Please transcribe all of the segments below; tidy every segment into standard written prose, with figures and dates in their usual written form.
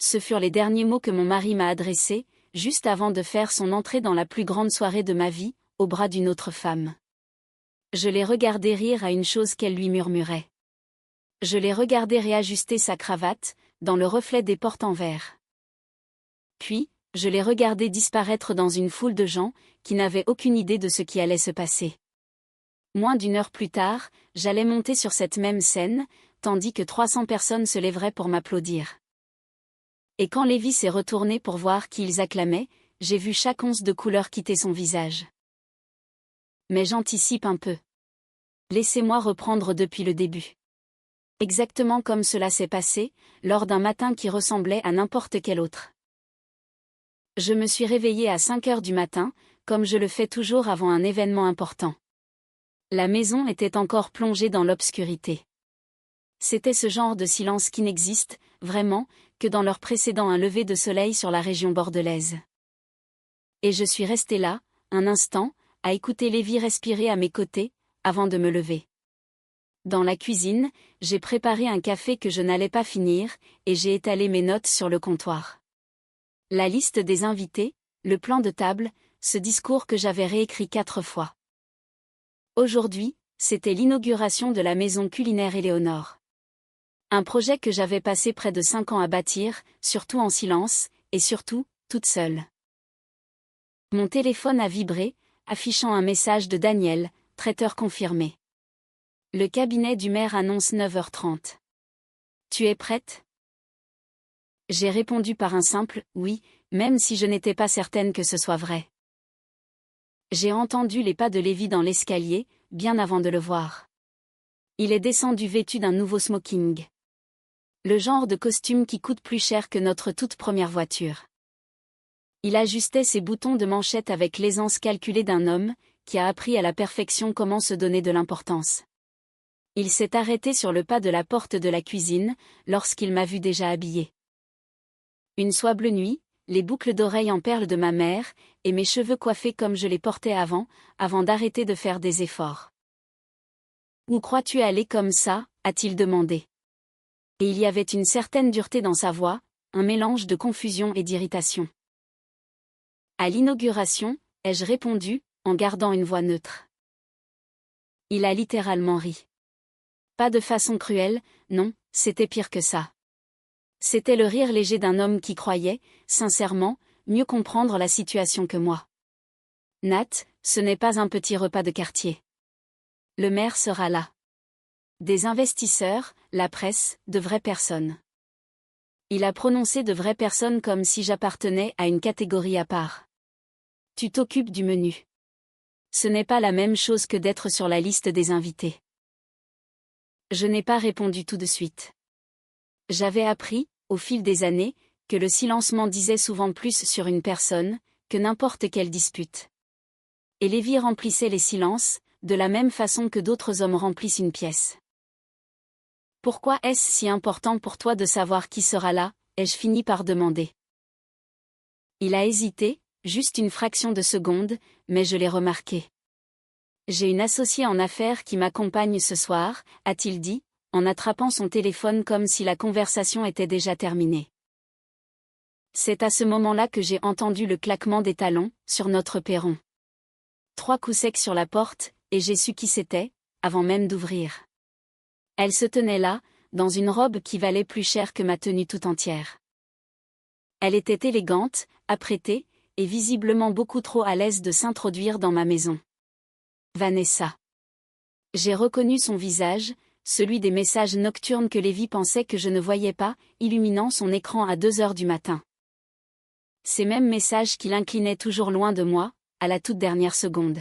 ce furent les derniers mots que mon mari m'a adressés, juste avant de faire son entrée dans la plus grande soirée de ma vie, au bras d'une autre femme. Je l'ai regardé rire à une chose qu'elle lui murmurait. Je l'ai regardé réajuster sa cravate, dans le reflet des portes en verre. Puis, je l'ai regardé disparaître dans une foule de gens, qui n'avaient aucune idée de ce qui allait se passer. Moins d'une heure plus tard, j'allais monter sur cette même scène, tandis que 300 personnes se lèveraient pour m'applaudir. Et quand Lévi s'est retourné pour voir qui ils acclamaient, j'ai vu chaque once de couleur quitter son visage. Mais j'anticipe un peu. Laissez-moi reprendre depuis le début. Exactement comme cela s'est passé, lors d'un matin qui ressemblait à n'importe quel autre. Je me suis réveillée à 5 heures du matin, comme je le fais toujours avant un événement important. La maison était encore plongée dans l'obscurité. C'était ce genre de silence qui n'existe, vraiment, que dans l'heure précédant un lever de soleil sur la région bordelaise. Et je suis restée là, un instant, à écouter Lévi respirer à mes côtés, avant de me lever. Dans la cuisine, j'ai préparé un café que je n'allais pas finir, et j'ai étalé mes notes sur le comptoir. La liste des invités, le plan de table, ce discours que j'avais réécrit 4 fois. Aujourd'hui, c'était l'inauguration de la maison culinaire Éléonore. Un projet que j'avais passé près de 5 ans à bâtir, surtout en silence, et surtout, toute seule. Mon téléphone a vibré, affichant un message de Daniel, traiteur confirmé. Le cabinet du maire annonce 9h30. Tu es prête? J'ai répondu par un simple « oui », même si je n'étais pas certaine que ce soit vrai. J'ai entendu les pas de Lévi dans l'escalier, bien avant de le voir. Il est descendu vêtu d'un nouveau smoking. Le genre de costume qui coûte plus cher que notre toute première voiture. Il ajustait ses boutons de manchette avec l'aisance calculée d'un homme, qui a appris à la perfection comment se donner de l'importance. Il s'est arrêté sur le pas de la porte de la cuisine, lorsqu'il m'a vu déjà habillée. Une soie bleu nuit, les boucles d'oreilles en perles de ma mère, et mes cheveux coiffés comme je les portais avant d'arrêter de faire des efforts. « Où crois-tu aller comme ça ?» a-t-il demandé. Et il y avait une certaine dureté dans sa voix, un mélange de confusion et d'irritation. À l'inauguration, ai-je répondu, en gardant une voix neutre. Il a littéralement ri. Pas de façon cruelle, non, c'était pire que ça. C'était le rire léger d'un homme qui croyait, sincèrement, mieux comprendre la situation que moi. Nat, ce n'est pas un petit repas de quartier. Le maire sera là. Des investisseurs, la presse, de vraies personnes. Il a prononcé de vraies personnes comme si j'appartenais à une catégorie à part. Tu t'occupes du menu. Ce n'est pas la même chose que d'être sur la liste des invités. Je n'ai pas répondu tout de suite. J'avais appris, au fil des années, que le silencement disait souvent plus sur une personne, que n'importe quelle dispute. Et Lévi remplissait les silences, de la même façon que d'autres hommes remplissent une pièce. Pourquoi est-ce si important pour toi de savoir qui sera là, ai-je fini par demander. Il a hésité, juste une fraction de seconde, mais je l'ai remarqué. J'ai une associée en affaires qui m'accompagne ce soir, a-t-il dit, en attrapant son téléphone comme si la conversation était déjà terminée. C'est à ce moment-là que j'ai entendu le claquement des talons, sur notre perron. 3 coups secs sur la porte, et j'ai su qui c'était, avant même d'ouvrir. Elle se tenait là, dans une robe qui valait plus cher que ma tenue tout entière. Elle était élégante, apprêtée, et visiblement beaucoup trop à l'aise de s'introduire dans ma maison. Vanessa. J'ai reconnu son visage, celui des messages nocturnes que Lévi pensait que je ne voyais pas, illuminant son écran à 2 heures du matin. Ces mêmes messages qu'il inclinait toujours loin de moi, à la toute dernière seconde.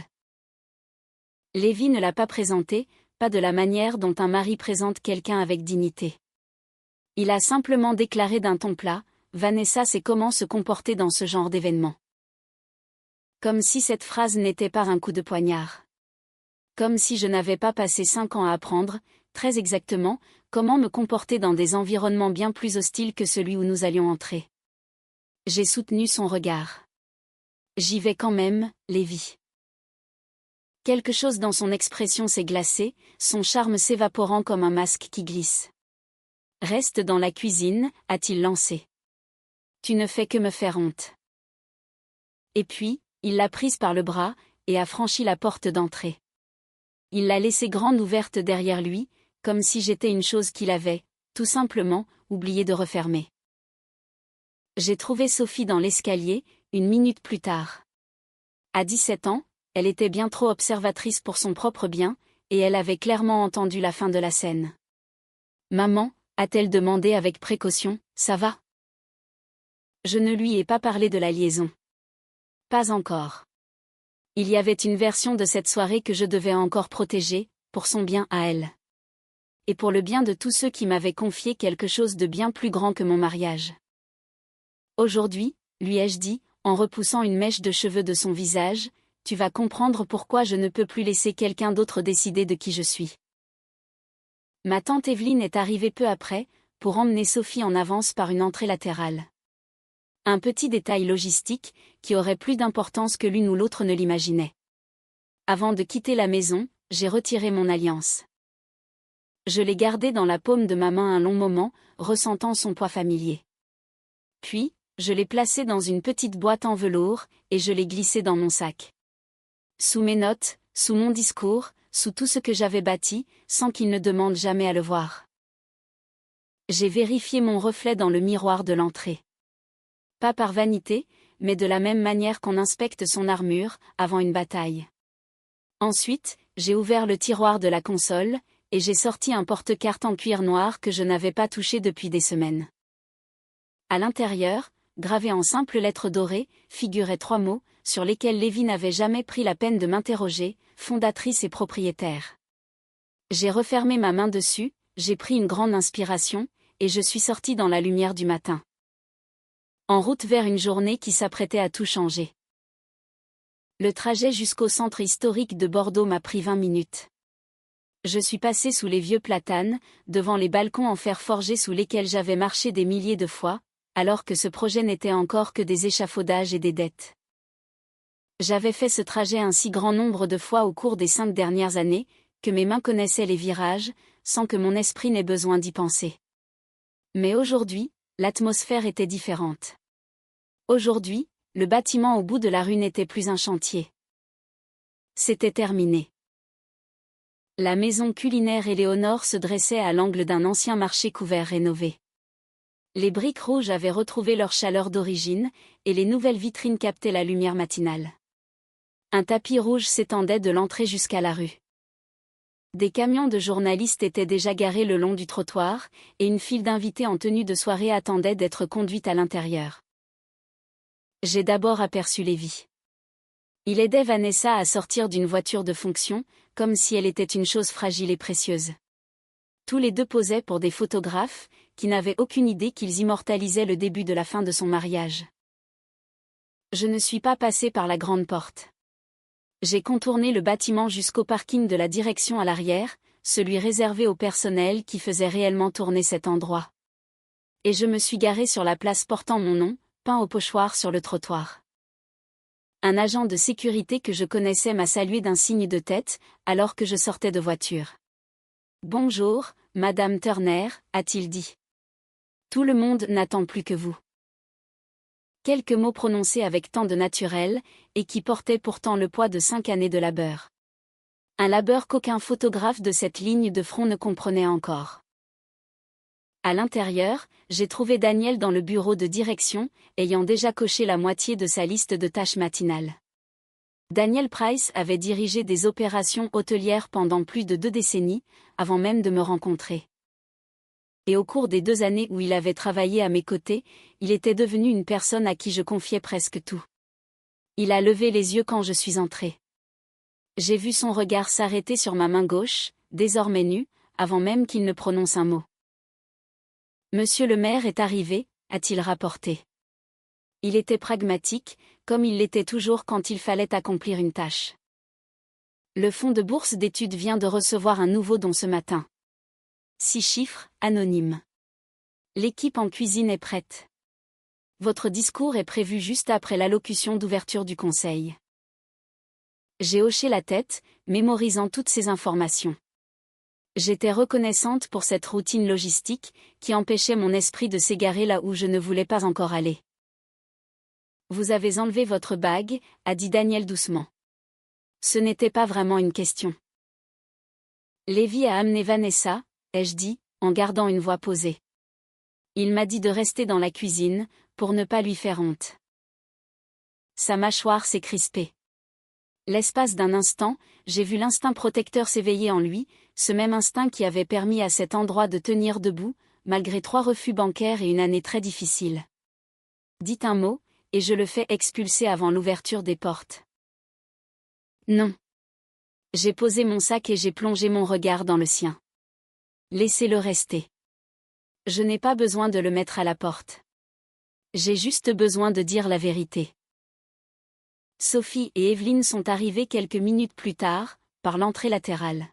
Lévi ne l'a pas présenté, pas de la manière dont un mari présente quelqu'un avec dignité. Il a simplement déclaré d'un ton plat, « Vanessa sait comment se comporter dans ce genre d'événement. » Comme si cette phrase n'était pas un coup de poignard. Comme si je n'avais pas passé 5 ans à apprendre, très exactement, comment me comporter dans des environnements bien plus hostiles que celui où nous allions entrer. J'ai soutenu son regard. J'y vais quand même, Lévi. Quelque chose dans son expression s'est glacé, son charme s'évaporant comme un masque qui glisse. Reste dans la cuisine, a-t-il lancé. Tu ne fais que me faire honte. Et puis, il l'a prise par le bras, et a franchi la porte d'entrée. Il l'a laissée grande ouverte derrière lui, comme si j'étais une chose qu'il avait, tout simplement, oublié de refermer. J'ai trouvé Sophie dans l'escalier, une minute plus tard. À 17 ans, elle était bien trop observatrice pour son propre bien, et elle avait clairement entendu la fin de la scène. « Maman » a-t-elle demandé avec précaution, « ça va ?» Je ne lui ai pas parlé de la liaison. Pas encore. Il y avait une version de cette soirée que je devais encore protéger, pour son bien à elle. Et pour le bien de tous ceux qui m'avaient confié quelque chose de bien plus grand que mon mariage. Aujourd'hui, lui ai-je dit, en repoussant une mèche de cheveux de son visage, tu vas comprendre pourquoi je ne peux plus laisser quelqu'un d'autre décider de qui je suis. Ma tante Evelyne est arrivée peu après, pour emmener Sophie en avance par une entrée latérale. Un petit détail logistique, qui aurait plus d'importance que l'une ou l'autre ne l'imaginait. Avant de quitter la maison, j'ai retiré mon alliance. Je l'ai gardée dans la paume de ma main un long moment, ressentant son poids familier. Puis, je l'ai placée dans une petite boîte en velours, et je l'ai glissée dans mon sac. Sous mes notes, sous mon discours, sous tout ce que j'avais bâti, sans qu'il ne demande jamais à le voir. J'ai vérifié mon reflet dans le miroir de l'entrée. Pas par vanité, mais de la même manière qu'on inspecte son armure, avant une bataille. Ensuite, j'ai ouvert le tiroir de la console, et j'ai sorti un porte-cartes en cuir noir que je n'avais pas touché depuis des semaines. À l'intérieur, gravés en simples lettres dorées, figuraient 3 mots, sur lesquels Lévi n'avait jamais pris la peine de m'interroger, fondatrice et propriétaire. J'ai refermé ma main dessus, j'ai pris une grande inspiration, et je suis sortie dans la lumière du matin. En route vers une journée qui s'apprêtait à tout changer. Le trajet jusqu'au centre historique de Bordeaux m'a pris 20 minutes. Je suis passée sous les vieux platanes, devant les balcons en fer forgé sous lesquels j'avais marché des milliers de fois, alors que ce projet n'était encore que des échafaudages et des dettes. J'avais fait ce trajet un si grand nombre de fois au cours des 5 dernières années, que mes mains connaissaient les virages, sans que mon esprit n'ait besoin d'y penser. Mais aujourd'hui, l'atmosphère était différente. Aujourd'hui, le bâtiment au bout de la rue n'était plus un chantier. C'était terminé. La maison culinaire Éléonore se dressait à l'angle d'un ancien marché couvert rénové. Les briques rouges avaient retrouvé leur chaleur d'origine, et les nouvelles vitrines captaient la lumière matinale. Un tapis rouge s'étendait de l'entrée jusqu'à la rue. Des camions de journalistes étaient déjà garés le long du trottoir, et une file d'invités en tenue de soirée attendait d'être conduite à l'intérieur. J'ai d'abord aperçu Lévi. Il aidait Vanessa à sortir d'une voiture de fonction, comme si elle était une chose fragile et précieuse. Tous les deux posaient pour des photographes, qui n'avaient aucune idée qu'ils immortalisaient le début de la fin de son mariage. Je ne suis pas passée par la grande porte. J'ai contourné le bâtiment jusqu'au parking de la direction à l'arrière, celui réservé au personnel qui faisait réellement tourner cet endroit. Et je me suis garée sur la place portant mon nom, peint au pochoir sur le trottoir. Un agent de sécurité que je connaissais m'a salué d'un signe de tête, alors que je sortais de voiture. « Bonjour, Madame Turner », a-t-il dit. « Tout le monde n'attend plus que vous. » Quelques mots prononcés avec tant de naturel, et qui portaient pourtant le poids de 5 années de labeur. Un labeur qu'aucun photographe de cette ligne de front ne comprenait encore. À l'intérieur, j'ai trouvé Daniel dans le bureau de direction, ayant déjà coché la moitié de sa liste de tâches matinales. Daniel Price avait dirigé des opérations hôtelières pendant plus de 2 décennies, avant même de me rencontrer. Et au cours des 2 années où il avait travaillé à mes côtés, il était devenu une personne à qui je confiais presque tout. Il a levé les yeux quand je suis entrée. J'ai vu son regard s'arrêter sur ma main gauche, désormais nue, avant même qu'il ne prononce un mot. « Monsieur le maire est arrivé », a-t-il rapporté. Il était pragmatique, comme il l'était toujours quand il fallait accomplir une tâche. Le fonds de bourse d'études vient de recevoir un nouveau don ce matin. 6 chiffres, anonymes. L'équipe en cuisine est prête. Votre discours est prévu juste après l'allocution d'ouverture du conseil. J'ai hoché la tête, mémorisant toutes ces informations. J'étais reconnaissante pour cette routine logistique, qui empêchait mon esprit de s'égarer là où je ne voulais pas encore aller. Vous avez enlevé votre bague, a dit Daniel doucement. Ce n'était pas vraiment une question. Lévi a amené Vanessa, ai-je dit, en gardant une voix posée. Il m'a dit de rester dans la cuisine, pour ne pas lui faire honte. Sa mâchoire s'est crispée. L'espace d'un instant, j'ai vu l'instinct protecteur s'éveiller en lui, ce même instinct qui avait permis à cet endroit de tenir debout, malgré 3 refus bancaires et une année très difficile. Dites un mot, et je le fais expulser avant l'ouverture des portes. Non. J'ai posé mon sac et j'ai plongé mon regard dans le sien. Laissez-le rester. Je n'ai pas besoin de le mettre à la porte. J'ai juste besoin de dire la vérité. Sophie et Evelyne sont arrivées quelques minutes plus tard, par l'entrée latérale.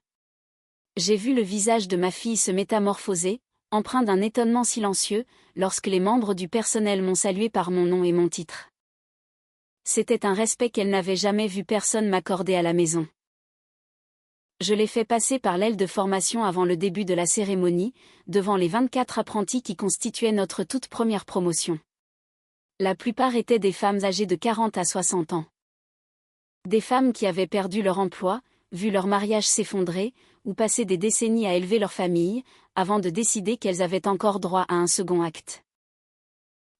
J'ai vu le visage de ma fille se métamorphoser, empreint d'un étonnement silencieux, lorsque les membres du personnel m'ont salué par mon nom et mon titre. C'était un respect qu'elle n'avait jamais vu personne m'accorder à la maison. Je l'ai fait passer par l'aile de formation avant le début de la cérémonie, devant les 24 apprentis qui constituaient notre toute première promotion. La plupart étaient des femmes âgées de 40 à 60 ans. Des femmes qui avaient perdu leur emploi, vu leur mariage s'effondrer, ou passé des décennies à élever leur famille, avant de décider qu'elles avaient encore droit à un second acte.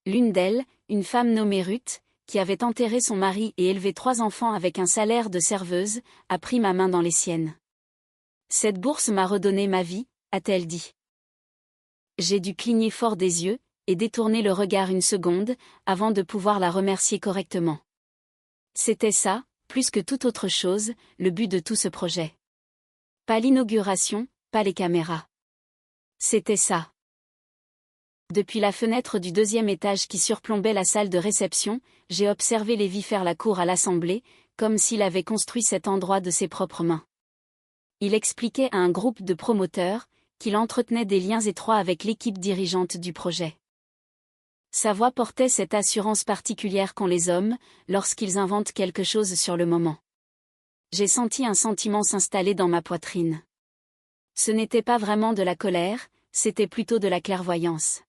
L'une d'elles, une femme nommée Ruth, qui avait enterré son mari et élevé 3 enfants avec un salaire de serveuse, a pris ma main dans les siennes. Cette bourse m'a redonné ma vie, a-t-elle dit. J'ai dû cligner fort des yeux, et détourner le regard une seconde, avant de pouvoir la remercier correctement. C'était ça, plus que toute autre chose, le but de tout ce projet. Pas l'inauguration, pas les caméras. C'était ça. Depuis la fenêtre du 2e étage qui surplombait la salle de réception, j'ai observé Lévi faire la cour à l'Assemblée, comme s'il avait construit cet endroit de ses propres mains. Il expliquait à un groupe de promoteurs qu'il entretenait des liens étroits avec l'équipe dirigeante du projet. Sa voix portait cette assurance particulière qu'ont les hommes, lorsqu'ils inventent quelque chose sur le moment. J'ai senti un sentiment s'installer dans ma poitrine. Ce n'était pas vraiment de la colère, c'était plutôt de la clairvoyance.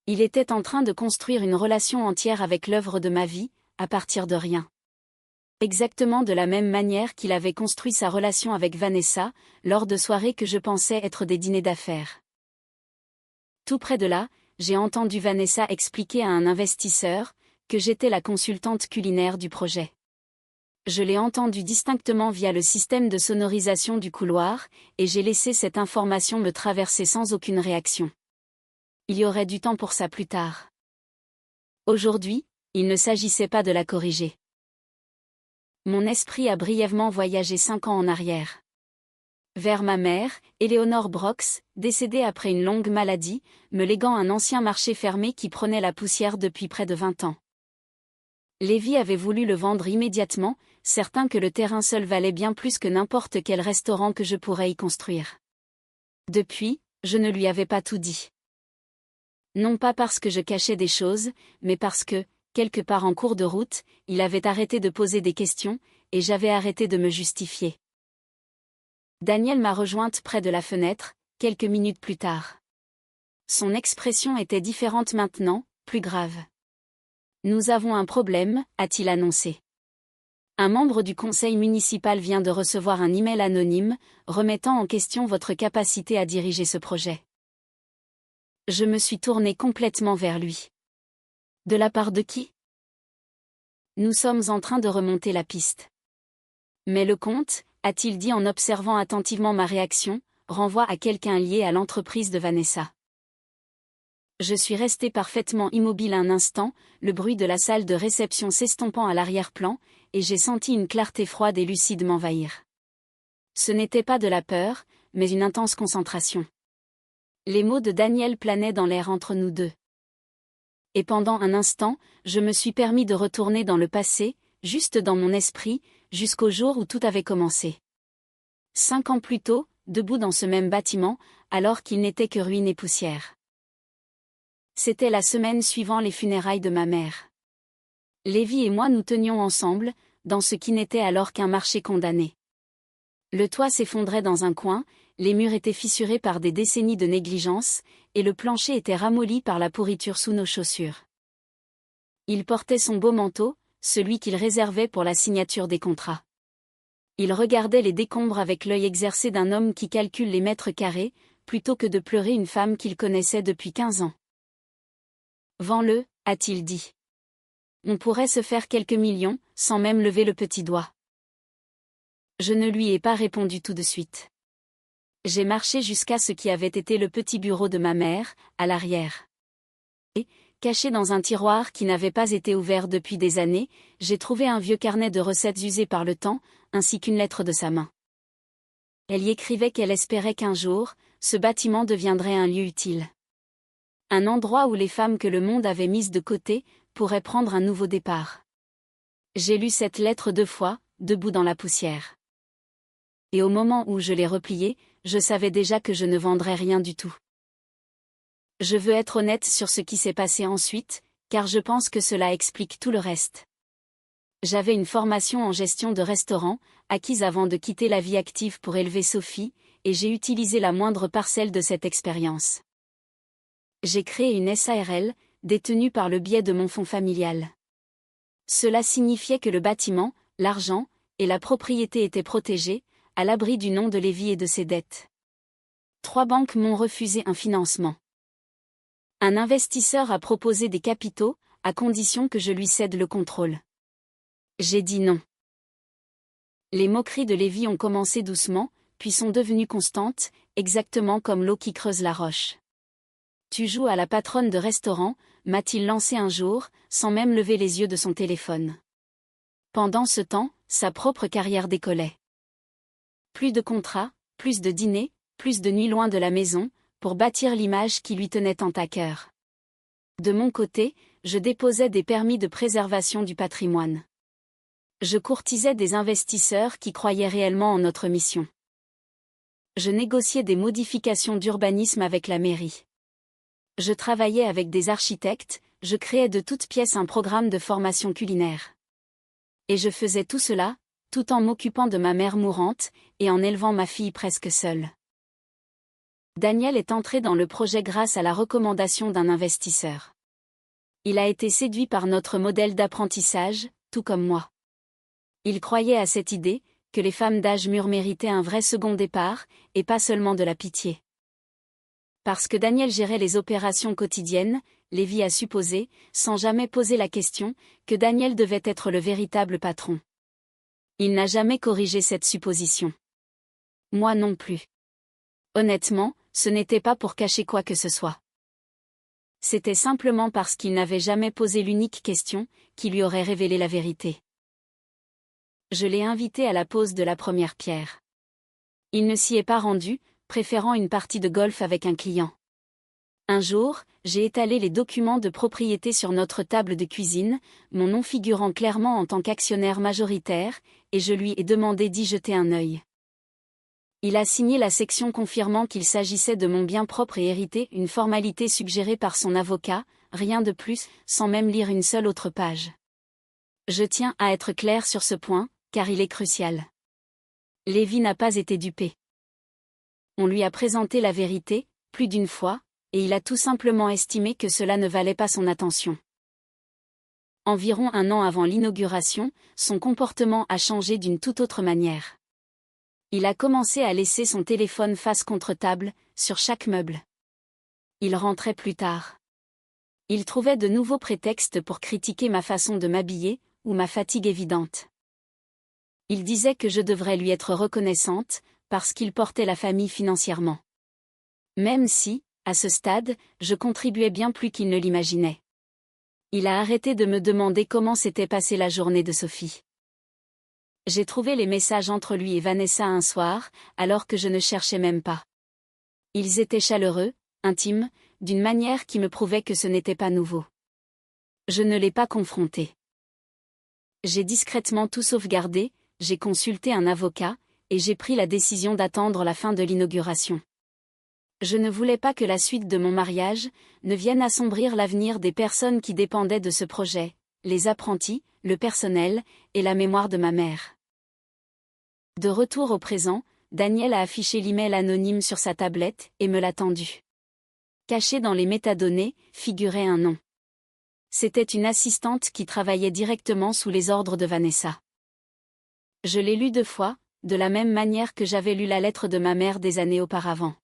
Il était en train de construire une relation entière avec l'œuvre de ma vie, à partir de rien. Exactement de la même manière qu'il avait construit sa relation avec Vanessa, lors de soirées que je pensais être des dîners d'affaires. Tout près de là, j'ai entendu Vanessa expliquer à un investisseur que j'étais la consultante culinaire du projet. Je l'ai entendu distinctement via le système de sonorisation du couloir, et j'ai laissé cette information me traverser sans aucune réaction. Il y aurait du temps pour ça plus tard. Aujourd'hui, il ne s'agissait pas de la corriger. Mon esprit a brièvement voyagé 5 ans en arrière. Vers ma mère, Éléonore Brox, décédée après une longue maladie, me léguant un ancien marché fermé qui prenait la poussière depuis près de 20 ans. Lévi avait voulu le vendre immédiatement, certain que le terrain seul valait bien plus que n'importe quel restaurant que je pourrais y construire. Depuis, je ne lui avais pas tout dit. Non pas parce que je cachais des choses, mais parce que, quelque part en cours de route, il avait arrêté de poser des questions, et j'avais arrêté de me justifier. Daniel m'a rejointe près de la fenêtre, quelques minutes plus tard. Son expression était différente maintenant, plus grave. « Nous avons un problème », a-t-il annoncé. Un membre du conseil municipal vient de recevoir un email anonyme, remettant en question votre capacité à diriger ce projet. Je me suis tournée complètement vers lui. De la part de qui ? Nous sommes en train de remonter la piste. Mais le compte, a-t-il dit en observant attentivement ma réaction, renvoie à quelqu'un lié à l'entreprise de Vanessa. Je suis restée parfaitement immobile un instant, le bruit de la salle de réception s'estompant à l'arrière-plan, et j'ai senti une clarté froide et lucide m'envahir. Ce n'était pas de la peur, mais une intense concentration. Les mots de Daniel planaient dans l'air entre nous deux. Et pendant un instant, je me suis permis de retourner dans le passé, juste dans mon esprit, jusqu'au jour où tout avait commencé. 5 ans plus tôt, debout dans ce même bâtiment, alors qu'il n'était que ruines et poussière. C'était la semaine suivant les funérailles de ma mère. Lévi et moi nous tenions ensemble, dans ce qui n'était alors qu'un marché condamné. Le toit s'effondrait dans un coin, les murs étaient fissurés par des décennies de négligence, et le plancher était ramolli par la pourriture sous nos chaussures. Il portait son beau manteau, celui qu'il réservait pour la signature des contrats. Il regardait les décombres avec l'œil exercé d'un homme qui calcule les mètres carrés, plutôt que de pleurer une femme qu'il connaissait depuis 15 ans. « Vends-le » a-t-il dit. « On pourrait se faire quelques millions, sans même lever le petit doigt. » Je ne lui ai pas répondu tout de suite. J'ai marché jusqu'à ce qui avait été le petit bureau de ma mère, à l'arrière. Et, caché dans un tiroir qui n'avait pas été ouvert depuis des années, j'ai trouvé un vieux carnet de recettes usé par le temps, ainsi qu'une lettre de sa main. Elle y écrivait qu'elle espérait qu'un jour, ce bâtiment deviendrait un lieu utile. Un endroit où les femmes que le monde avait mises de côté pourraient prendre un nouveau départ. J'ai lu cette lettre 2 fois, debout dans la poussière. Et au moment où je l'ai repliée, je savais déjà que je ne vendrais rien du tout. Je veux être honnête sur ce qui s'est passé ensuite, car je pense que cela explique tout le reste. J'avais une formation en gestion de restaurant, acquise avant de quitter la vie active pour élever Sophie, et j'ai utilisé la moindre parcelle de cette expérience. J'ai créé une SARL, détenue par le biais de mon fonds familial. Cela signifiait que le bâtiment, l'argent, et la propriété étaient protégés, à l'abri du nom de Lévi et de ses dettes. 3 banques m'ont refusé un financement. Un investisseur a proposé des capitaux, à condition que je lui cède le contrôle. J'ai dit non. Les moqueries de Lévi ont commencé doucement, puis sont devenues constantes, exactement comme l'eau qui creuse la roche. « Tu joues à la patronne de restaurant », m'a-t-il lancé un jour, sans même lever les yeux de son téléphone. Pendant ce temps, sa propre carrière décollait. Plus de contrats, plus de dîners, plus de nuits loin de la maison, pour bâtir l'image qui lui tenait tant à cœur. De mon côté, je déposais des permis de préservation du patrimoine. Je courtisais des investisseurs qui croyaient réellement en notre mission. Je négociais des modifications d'urbanisme avec la mairie. Je travaillais avec des architectes, je créais de toutes pièces un programme de formation culinaire. Et je faisais tout cela, tout en m'occupant de ma mère mourante, et en élevant ma fille presque seule. Daniel est entré dans le projet grâce à la recommandation d'un investisseur. Il a été séduit par notre modèle d'apprentissage, tout comme moi. Il croyait à cette idée, que les femmes d'âge mûr méritaient un vrai second départ, et pas seulement de la pitié. Parce que Daniel gérait les opérations quotidiennes, Lévi a supposé, sans jamais poser la question, que Daniel devait être le véritable patron. Il n'a jamais corrigé cette supposition. Moi non plus. Honnêtement, ce n'était pas pour cacher quoi que ce soit. C'était simplement parce qu'il n'avait jamais posé l'unique question, qui lui aurait révélé la vérité. Je l'ai invité à la pose de la première pierre. Il ne s'y est pas rendu, préférant une partie de golf avec un client. Un jour, j'ai étalé les documents de propriété sur notre table de cuisine, mon nom figurant clairement en tant qu'actionnaire majoritaire, et je lui ai demandé d'y jeter un œil. Il a signé la section confirmant qu'il s'agissait de mon bien propre et hérité, une formalité suggérée par son avocat, rien de plus, sans même lire une seule autre page. Je tiens à être clair sur ce point, car il est crucial. Lévi n'a pas été dupé. On lui a présenté la vérité, plus d'une fois, et il a tout simplement estimé que cela ne valait pas son attention. Environ 1 an avant l'inauguration, son comportement a changé d'une toute autre manière. Il a commencé à laisser son téléphone face contre table, sur chaque meuble. Il rentrait plus tard. Il trouvait de nouveaux prétextes pour critiquer ma façon de m'habiller, ou ma fatigue évidente. Il disait que je devrais lui être reconnaissante, parce qu'il portait la famille financièrement. Même si, à ce stade, je contribuais bien plus qu'il ne l'imaginait. Il a arrêté de me demander comment s'était passée la journée de Sophie. J'ai trouvé les messages entre lui et Vanessa un soir, alors que je ne cherchais même pas. Ils étaient chaleureux, intimes, d'une manière qui me prouvait que ce n'était pas nouveau. Je ne l'ai pas confronté. J'ai discrètement tout sauvegardé, j'ai consulté un avocat, et j'ai pris la décision d'attendre la fin de l'inauguration. Je ne voulais pas que la suite de mon mariage ne vienne assombrir l'avenir des personnes qui dépendaient de ce projet, les apprentis, le personnel, et la mémoire de ma mère. De retour au présent, Daniel a affiché l'email anonyme sur sa tablette et me l'a tendu. Caché dans les métadonnées, figurait un nom. C'était une assistante qui travaillait directement sous les ordres de Vanessa. Je l'ai lu 2 fois, de la même manière que j'avais lu la lettre de ma mère des années auparavant.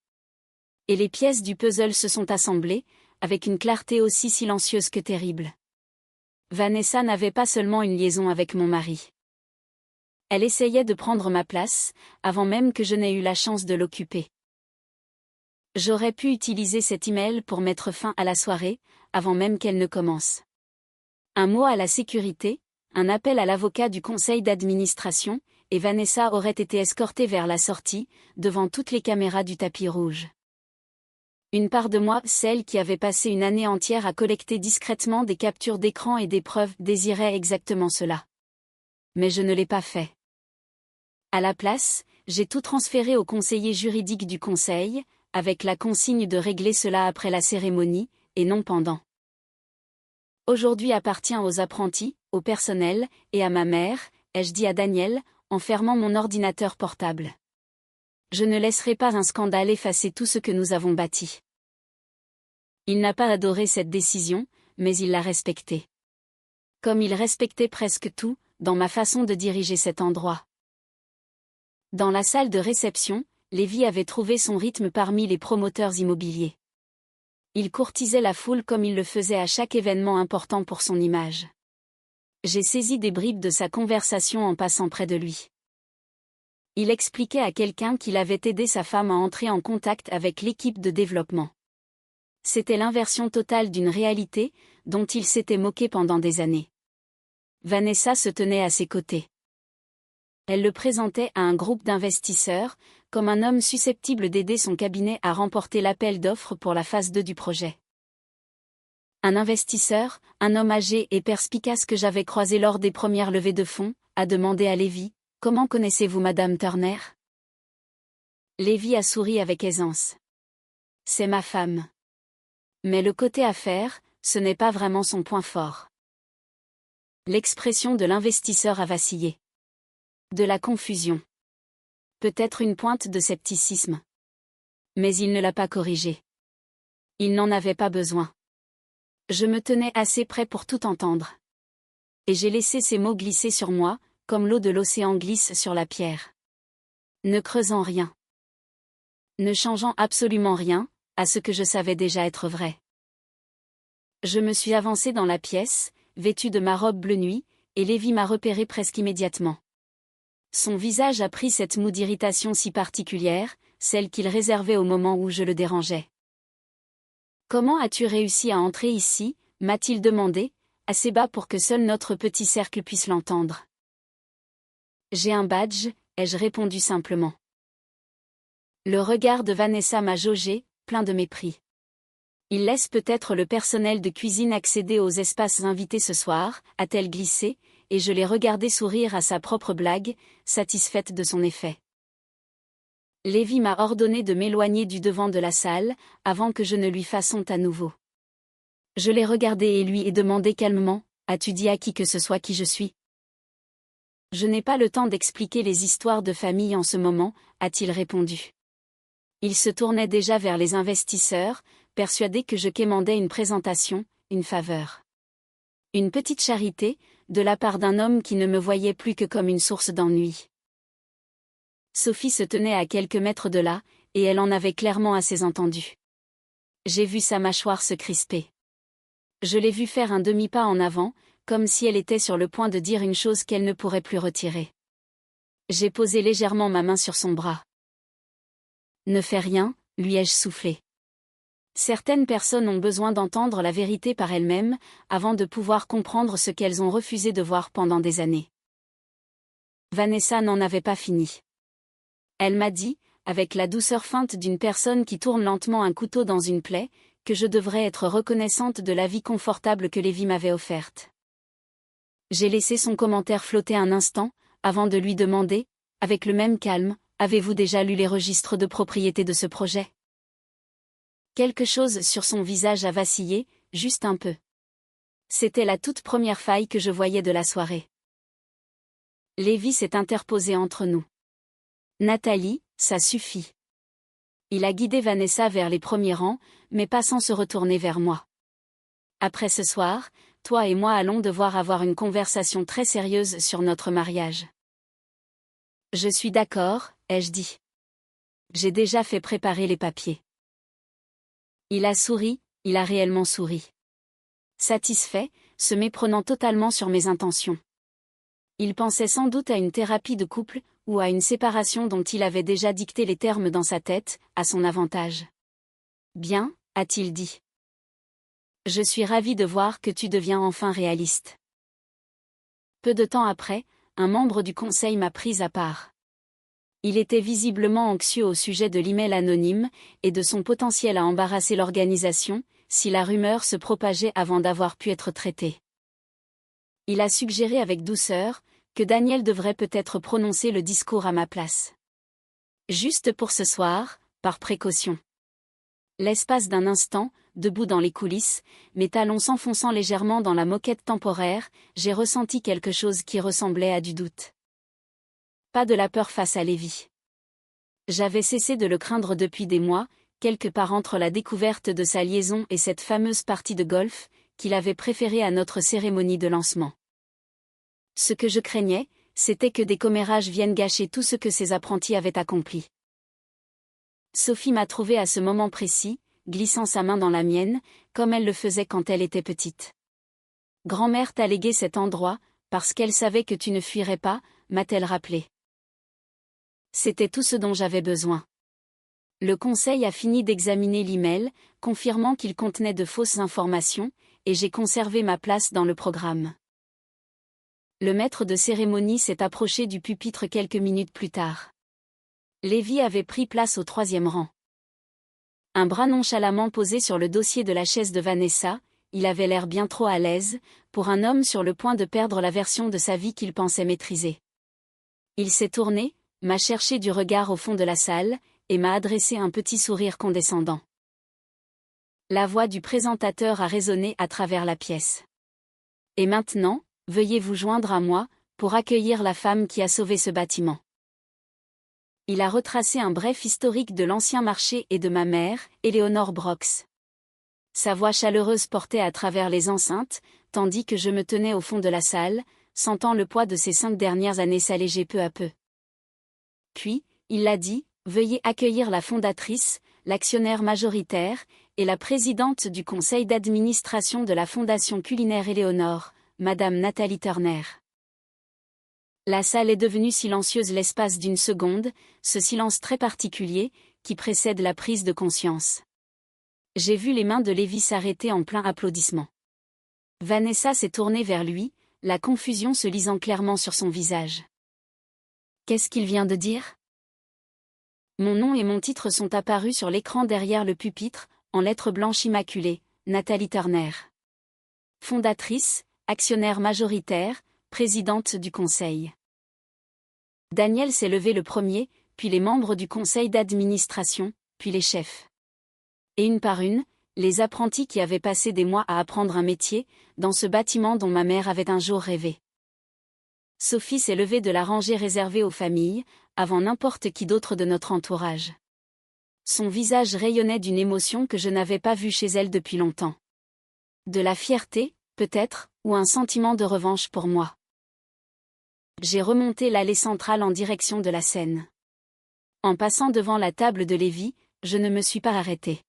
Et les pièces du puzzle se sont assemblées, avec une clarté aussi silencieuse que terrible. Vanessa n'avait pas seulement une liaison avec mon mari. Elle essayait de prendre ma place, avant même que je n'aie eu la chance de l'occuper. J'aurais pu utiliser cet email pour mettre fin à la soirée, avant même qu'elle ne commence. Un mot à la sécurité, un appel à l'avocat du conseil d'administration, et Vanessa aurait été escortée vers la sortie, devant toutes les caméras du tapis rouge. Une part de moi, celle qui avait passé une année entière à collecter discrètement des captures d'écran et des preuves, désirait exactement cela. Mais je ne l'ai pas fait. À la place, j'ai tout transféré au conseiller juridique du conseil, avec la consigne de régler cela après la cérémonie, et non pendant. Aujourd'hui appartient aux apprentis, au personnel, et à ma mère, ai-je dit à Daniel, en fermant mon ordinateur portable. Je ne laisserai pas un scandale effacer tout ce que nous avons bâti. Il n'a pas adoré cette décision, mais il l'a respectée. Comme il respectait presque tout, dans ma façon de diriger cet endroit. Dans la salle de réception, Lévi avait trouvé son rythme parmi les promoteurs immobiliers. Il courtisait la foule comme il le faisait à chaque événement important pour son image. J'ai saisi des bribes de sa conversation en passant près de lui. Il expliquait à quelqu'un qu'il avait aidé sa femme à entrer en contact avec l'équipe de développement. C'était l'inversion totale d'une réalité, dont il s'était moqué pendant des années. Vanessa se tenait à ses côtés. Elle le présentait à un groupe d'investisseurs, comme un homme susceptible d'aider son cabinet à remporter l'appel d'offres pour la phase 2 du projet. Un investisseur, un homme âgé et perspicace que j'avais croisé lors des premières levées de fonds, a demandé à Lévi, « Comment connaissez-vous Madame Turner ?» Lévi a souri avec aisance. « C'est ma femme. » Mais le côté affaires, ce n'est pas vraiment son point fort. L'expression de l'investisseur a vacillé. De la confusion. Peut-être une pointe de scepticisme. Mais il ne l'a pas corrigé. Il n'en avait pas besoin. Je me tenais assez près pour tout entendre. Et j'ai laissé ces mots glisser sur moi, comme l'eau de l'océan glisse sur la pierre. Ne creusant rien. Ne changeant absolument rien, à ce que je savais déjà être vrai. Je me suis avancé dans la pièce, vêtue de ma robe bleu nuit, et Lévi m'a repéré presque immédiatement. Son visage a pris cette moue d'irritation si particulière, celle qu'il réservait au moment où je le dérangeais. « Comment as-tu réussi à entrer ici ?» m'a-t-il demandé, assez bas pour que seul notre petit cercle puisse l'entendre. « J'ai un badge », ai-je répondu simplement. Le regard de Vanessa m'a jaugé, plein de mépris. Il laisse peut-être le personnel de cuisine accéder aux espaces invités ce soir, a-t-elle glissé, et je l'ai regardé sourire à sa propre blague, satisfaite de son effet. Lévi m'a ordonné de m'éloigner du devant de la salle, avant que je ne lui fasse honte à nouveau. Je l'ai regardé et lui ai demandé calmement, « As-tu dit à qui que ce soit qui je suis ?» Je n'ai pas le temps d'expliquer les histoires de famille en ce moment, a-t-il répondu. Il se tournait déjà vers les investisseurs, persuadé que je quémandais une présentation, une faveur. Une petite charité, de la part d'un homme qui ne me voyait plus que comme une source d'ennui. Sophie se tenait à quelques mètres de là, et elle en avait clairement assez entendu. J'ai vu sa mâchoire se crisper. Je l'ai vue faire un demi-pas en avant, comme si elle était sur le point de dire une chose qu'elle ne pourrait plus retirer. J'ai posé légèrement ma main sur son bras. « Ne fais rien », lui ai-je soufflé. Certaines personnes ont besoin d'entendre la vérité par elles-mêmes, avant de pouvoir comprendre ce qu'elles ont refusé de voir pendant des années. Vanessa n'en avait pas fini. Elle m'a dit, avec la douceur feinte d'une personne qui tourne lentement un couteau dans une plaie, que je devrais être reconnaissante de la vie confortable que Lévi m'avait offerte. J'ai laissé son commentaire flotter un instant, avant de lui demander, avec le même calme, « Avez-vous déjà lu les registres de propriété de ce projet ?» Quelque chose sur son visage a vacillé, juste un peu. C'était la toute première faille que je voyais de la soirée. Lévi s'est interposé entre nous. « Nathalie, ça suffit. » Il a guidé Vanessa vers les premiers rangs, mais pas sans se retourner vers moi. « Après ce soir, toi et moi allons devoir avoir une conversation très sérieuse sur notre mariage. Je suis d'accord, ai-je dit. J'ai déjà fait préparer les papiers. Il a souri, il a réellement souri. Satisfait, se méprenant totalement sur mes intentions. Il pensait sans doute à une thérapie de couple, ou à une séparation dont il avait déjà dicté les termes dans sa tête, à son avantage. Bien, a-t-il dit. Je suis ravi de voir que tu deviens enfin réaliste. Peu de temps après, un membre du conseil m'a prise à part. Il était visiblement anxieux au sujet de l'email anonyme, et de son potentiel à embarrasser l'organisation, si la rumeur se propageait avant d'avoir pu être traitée. Il a suggéré avec douceur, que Daniel devrait peut-être prononcer le discours à ma place. Juste pour ce soir, par précaution. L'espace d'un instant, debout dans les coulisses, mes talons s'enfonçant légèrement dans la moquette temporaire, j'ai ressenti quelque chose qui ressemblait à du doute. Pas de la peur face à Lévi. J'avais cessé de le craindre depuis des mois, quelque part entre la découverte de sa liaison et cette fameuse partie de golf, qu'il avait préférée à notre cérémonie de lancement. Ce que je craignais, c'était que des commérages viennent gâcher tout ce que ses apprentis avaient accompli. Sophie m'a trouvé à ce moment précis, glissant sa main dans la mienne, comme elle le faisait quand elle était petite. Grand-mère t'a légué cet endroit, parce qu'elle savait que tu ne fuirais pas, m'a-t-elle rappelé. C'était tout ce dont j'avais besoin. Le conseil a fini d'examiner l'email, confirmant qu'il contenait de fausses informations, et j'ai conservé ma place dans le programme. Le maître de cérémonie s'est approché du pupitre quelques minutes plus tard. Lévi avait pris place au 3e rang. Un bras nonchalamment posé sur le dossier de la chaise de Vanessa, il avait l'air bien trop à l'aise, pour un homme sur le point de perdre la version de sa vie qu'il pensait maîtriser. Il s'est tourné, m'a cherché du regard au fond de la salle, et m'a adressé un petit sourire condescendant. La voix du présentateur a résonné à travers la pièce. Et maintenant, veuillez vous joindre à moi, pour accueillir la femme qui a sauvé ce bâtiment. Il a retracé un bref historique de l'ancien marché et de ma mère, Éléonore Brox. Sa voix chaleureuse portait à travers les enceintes, tandis que je me tenais au fond de la salle, sentant le poids de ces 5 dernières années s'alléger peu à peu. Puis, il l'a dit, veuillez accueillir la fondatrice, l'actionnaire majoritaire, et la présidente du conseil d'administration de la Fondation culinaire Éléonore, Madame Nathalie Turner. La salle est devenue silencieuse l'espace d'une seconde, ce silence très particulier, qui précède la prise de conscience. J'ai vu les mains de Lévi s'arrêter en plein applaudissement. Vanessa s'est tournée vers lui, la confusion se lisant clairement sur son visage. Qu'est-ce qu'il vient de dire ? Mon nom et mon titre sont apparus sur l'écran derrière le pupitre, en lettres blanches immaculées, Nathalie Turner. Fondatrice, actionnaire majoritaire, présidente du conseil. Daniel s'est levé le premier, puis les membres du conseil d'administration, puis les chefs. Et une par une, les apprentis qui avaient passé des mois à apprendre un métier, dans ce bâtiment dont ma mère avait un jour rêvé. Sophie s'est levée de la rangée réservée aux familles, avant n'importe qui d'autre de notre entourage. Son visage rayonnait d'une émotion que je n'avais pas vue chez elle depuis longtemps. De la fierté, peut-être, ou un sentiment de revanche pour moi. J'ai remonté l'allée centrale en direction de la scène. En passant devant la table de Lévi, je ne me suis pas arrêtée.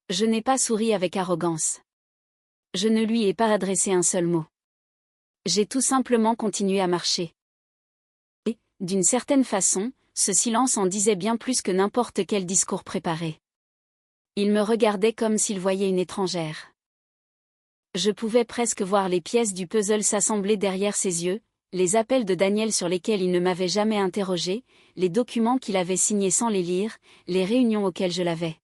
Je n'ai pas souri avec arrogance. Je ne lui ai pas adressé un seul mot. J'ai tout simplement continué à marcher. Et, d'une certaine façon, ce silence en disait bien plus que n'importe quel discours préparé. Il me regardait comme s'il voyait une étrangère. Je pouvais presque voir les pièces du puzzle s'assembler derrière ses yeux, les appels de Daniel sur lesquels il ne m'avait jamais interrogé, les documents qu'il avait signés sans les lire, les réunions auxquelles je l'avais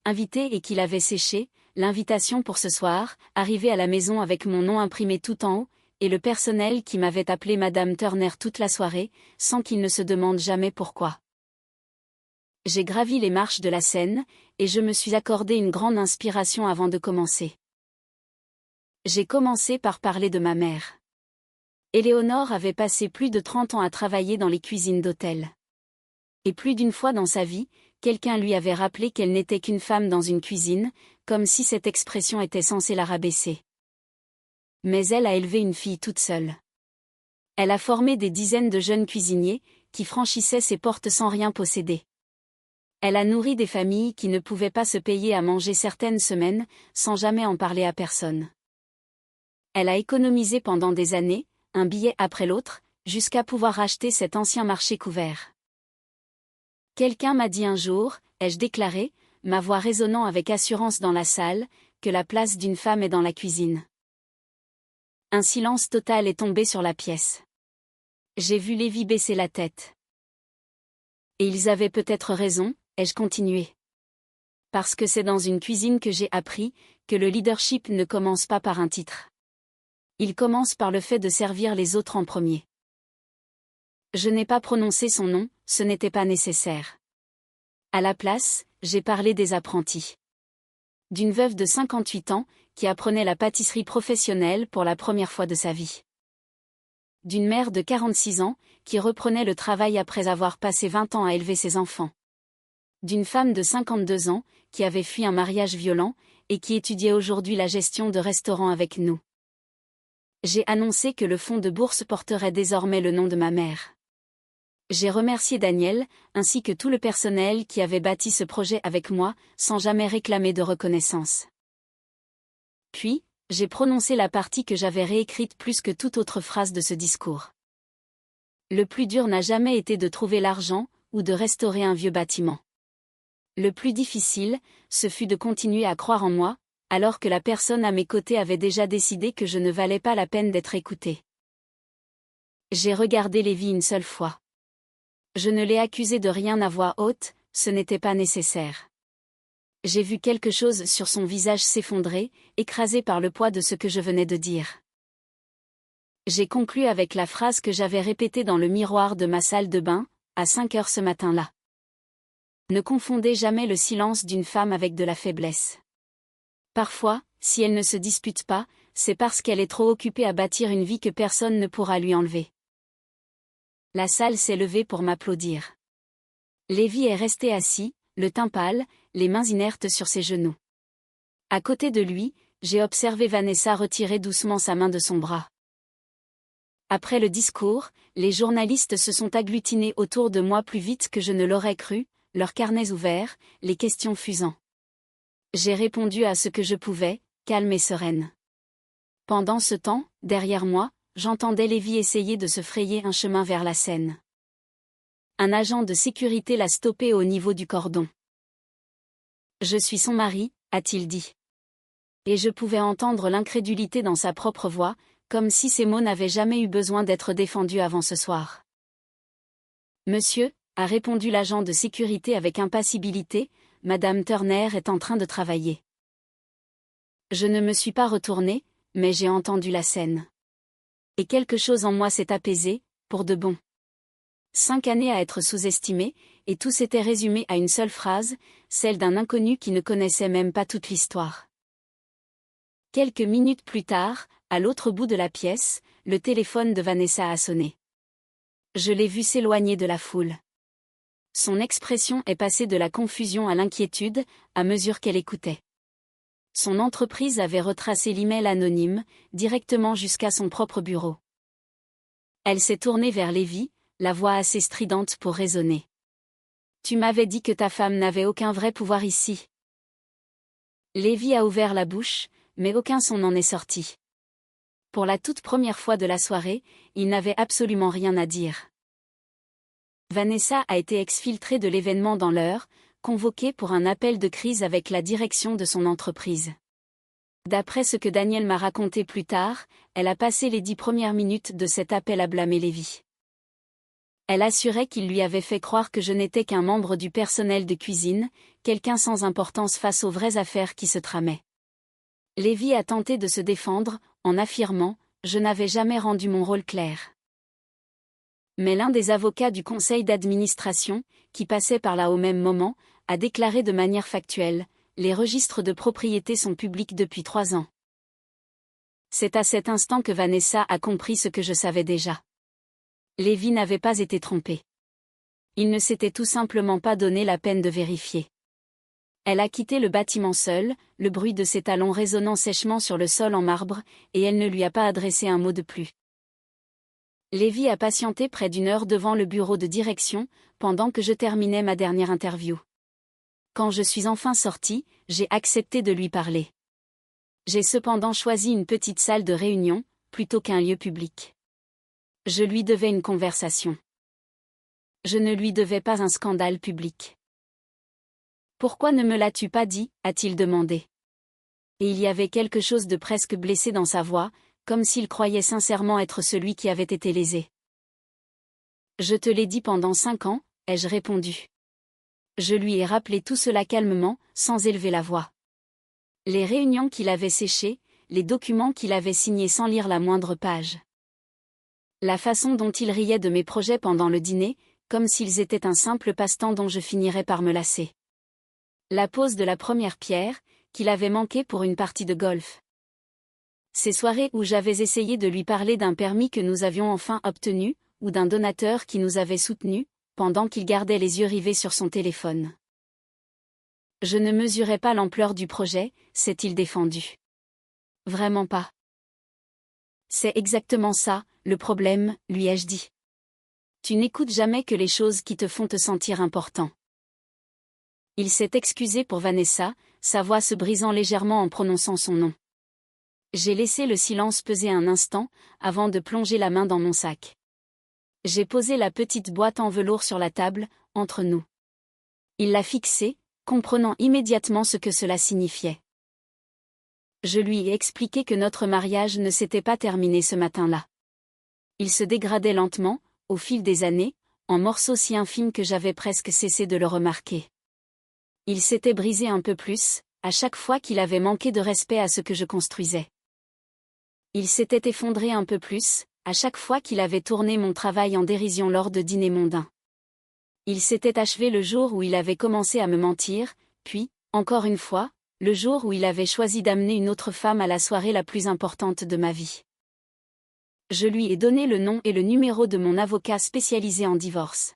invité et qu'il avait séché, l'invitation pour ce soir, arrivé à la maison avec mon nom imprimé tout en haut, et le personnel qui m'avait appelé Madame Turner toute la soirée, sans qu'il ne se demande jamais pourquoi. J'ai gravi les marches de la scène, et je me suis accordé une grande inspiration avant de commencer. J'ai commencé par parler de ma mère. Éléonore avait passé plus de 30 ans à travailler dans les cuisines d'hôtel. Et plus d'une fois dans sa vie, quelqu'un lui avait rappelé qu'elle n'était qu'une femme dans une cuisine, comme si cette expression était censée la rabaisser. Mais elle a élevé une fille toute seule. Elle a formé des dizaines de jeunes cuisiniers, qui franchissaient ses portes sans rien posséder. Elle a nourri des familles qui ne pouvaient pas se payer à manger certaines semaines, sans jamais en parler à personne. Elle a économisé pendant des années, un billet après l'autre, jusqu'à pouvoir acheter cet ancien marché couvert. Quelqu'un m'a dit un jour, ai-je déclaré, ma voix résonnant avec assurance dans la salle, que la place d'une femme est dans la cuisine. Un silence total est tombé sur la pièce. J'ai vu Lévi baisser la tête. Et ils avaient peut-être raison, ai-je continué. Parce que c'est dans une cuisine que j'ai appris, que le leadership ne commence pas par un titre. Il commence par le fait de servir les autres en premier. Je n'ai pas prononcé son nom, ce n'était pas nécessaire. À la place, j'ai parlé des apprentis. D'une veuve de 58 ans, qui apprenait la pâtisserie professionnelle pour la première fois de sa vie. D'une mère de 46 ans, qui reprenait le travail après avoir passé 20 ans à élever ses enfants. D'une femme de 52 ans, qui avait fui un mariage violent, et qui étudiait aujourd'hui la gestion de restaurants avec nous. J'ai annoncé que le fonds de bourse porterait désormais le nom de ma mère. J'ai remercié Daniel, ainsi que tout le personnel qui avait bâti ce projet avec moi, sans jamais réclamer de reconnaissance. Puis, j'ai prononcé la partie que j'avais réécrite plus que toute autre phrase de ce discours. Le plus dur n'a jamais été de trouver l'argent, ou de restaurer un vieux bâtiment. Le plus difficile, ce fut de continuer à croire en moi, alors que la personne à mes côtés avait déjà décidé que je ne valais pas la peine d'être écoutée. J'ai regardé Lévi une seule fois. Je ne l'ai accusé de rien à voix haute, ce n'était pas nécessaire. J'ai vu quelque chose sur son visage s'effondrer, écrasé par le poids de ce que je venais de dire. J'ai conclu avec la phrase que j'avais répétée dans le miroir de ma salle de bain, à 5 heures ce matin-là. Ne confondez jamais le silence d'une femme avec de la faiblesse. Parfois, si elle ne se dispute pas, c'est parce qu'elle est trop occupée à bâtir une vie que personne ne pourra lui enlever. La salle s'est levée pour m'applaudir. Lévi est resté assis, le teint pâle, les mains inertes sur ses genoux. À côté de lui, j'ai observé Vanessa retirer doucement sa main de son bras. Après le discours, les journalistes se sont agglutinés autour de moi plus vite que je ne l'aurais cru, leurs carnets ouverts, les questions fusant. J'ai répondu à ce que je pouvais, calme et sereine. Pendant ce temps, derrière moi, j'entendais Lévi essayer de se frayer un chemin vers la scène. Un agent de sécurité l'a stoppé au niveau du cordon. « Je suis son mari », a-t-il dit. Et je pouvais entendre l'incrédulité dans sa propre voix, comme si ces mots n'avaient jamais eu besoin d'être défendus avant ce soir. « Monsieur », a répondu l'agent de sécurité avec impassibilité, « Madame Turner est en train de travailler. » Je ne me suis pas retournée, mais j'ai entendu la scène. Et quelque chose en moi s'est apaisé, pour de bon. 5 années à être sous-estimée, et tout s'était résumé à une seule phrase, celle d'un inconnu qui ne connaissait même pas toute l'histoire. Quelques minutes plus tard, à l'autre bout de la pièce, le téléphone de Vanessa a sonné. Je l'ai vu s'éloigner de la foule. Son expression est passée de la confusion à l'inquiétude, à mesure qu'elle écoutait. Son entreprise avait retracé l'email anonyme, directement jusqu'à son propre bureau. Elle s'est tournée vers Lévi, la voix assez stridente pour raisonner. « Tu m'avais dit que ta femme n'avait aucun vrai pouvoir ici. » Lévi a ouvert la bouche, mais aucun son n'en est sorti. Pour la toute première fois de la soirée, il n'avait absolument rien à dire. Vanessa a été exfiltrée de l'événement dans l'heure, convoquée pour un appel de crise avec la direction de son entreprise. D'après ce que Daniel m'a raconté plus tard, elle a passé les 10 premières minutes de cet appel à blâmer Lévi. Elle assurait qu'il lui avait fait croire que je n'étais qu'un membre du personnel de cuisine, quelqu'un sans importance face aux vraies affaires qui se tramaient. Lévi a tenté de se défendre, en affirmant « Je n'avais jamais rendu mon rôle clair ». Mais l'un des avocats du conseil d'administration, qui passait par là au même moment, a déclaré de manière factuelle « Les registres de propriété sont publics depuis 3 ans ». C'est à cet instant que Vanessa a compris ce que je savais déjà. Lévi n'avait pas été trompé. Il ne s'était tout simplement pas donné la peine de vérifier. Elle a quitté le bâtiment seule, le bruit de ses talons résonnant sèchement sur le sol en marbre, et elle ne lui a pas adressé un mot de plus. Lévi a patienté près d'une heure devant le bureau de direction, pendant que je terminais ma dernière interview. Quand je suis enfin sortie, j'ai accepté de lui parler. J'ai cependant choisi une petite salle de réunion, plutôt qu'un lieu public. Je lui devais une conversation. Je ne lui devais pas un scandale public. « Pourquoi ne me l'as-tu pas dit ?» a-t-il demandé. Et il y avait quelque chose de presque blessé dans sa voix, comme s'il croyait sincèrement être celui qui avait été lésé. « Je te l'ai dit pendant 5 ans, ai-je répondu. Je lui ai rappelé tout cela calmement, sans élever la voix. Les réunions qu'il avait séchées, les documents qu'il avait signés sans lire la moindre page. La façon dont il riait de mes projets pendant le dîner, comme s'ils étaient un simple passe-temps dont je finirais par me lasser. La pose de la première pierre, qu'il avait manqué pour une partie de golf. Ces soirées où j'avais essayé de lui parler d'un permis que nous avions enfin obtenu, ou d'un donateur qui nous avait soutenus, pendant qu'il gardait les yeux rivés sur son téléphone. Je ne mesurais pas l'ampleur du projet, s'est-il défendu. Vraiment pas. C'est exactement ça, le problème, lui ai-je dit. Tu n'écoutes jamais que les choses qui te font te sentir important. Il s'est excusé pour Vanessa, sa voix se brisant légèrement en prononçant son nom. J'ai laissé le silence peser un instant, avant de plonger la main dans mon sac. J'ai posé la petite boîte en velours sur la table, entre nous. Il l'a fixée, comprenant immédiatement ce que cela signifiait. Je lui ai expliqué que notre mariage ne s'était pas terminé ce matin-là. Il se dégradait lentement, au fil des années, en morceaux si infimes que j'avais presque cessé de le remarquer. Il s'était brisé un peu plus, à chaque fois qu'il avait manqué de respect à ce que je construisais. Il s'était effondré un peu plus, à chaque fois qu'il avait tourné mon travail en dérision lors de dîners mondains. Il s'était achevé le jour où il avait commencé à me mentir, puis, encore une fois, le jour où il avait choisi d'amener une autre femme à la soirée la plus importante de ma vie. Je lui ai donné le nom et le numéro de mon avocat spécialisé en divorce.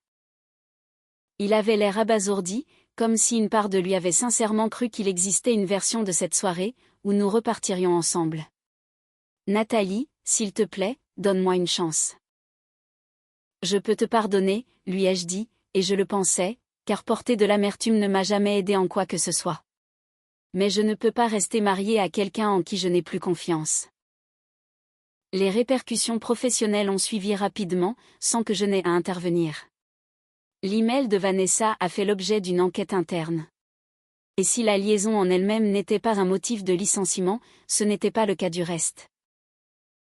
Il avait l'air abasourdi, comme si une part de lui avait sincèrement cru qu'il existait une version de cette soirée, où nous repartirions ensemble. Nathalie, s'il te plaît, donne-moi une chance. Je peux te pardonner, lui ai-je dit, et je le pensais, car porter de l'amertume ne m'a jamais aidé en quoi que ce soit. Mais je ne peux pas rester mariée à quelqu'un en qui je n'ai plus confiance. Les répercussions professionnelles ont suivi rapidement, sans que je n'aie à intervenir. L'email de Vanessa a fait l'objet d'une enquête interne. Et si la liaison en elle-même n'était pas un motif de licenciement, ce n'était pas le cas du reste.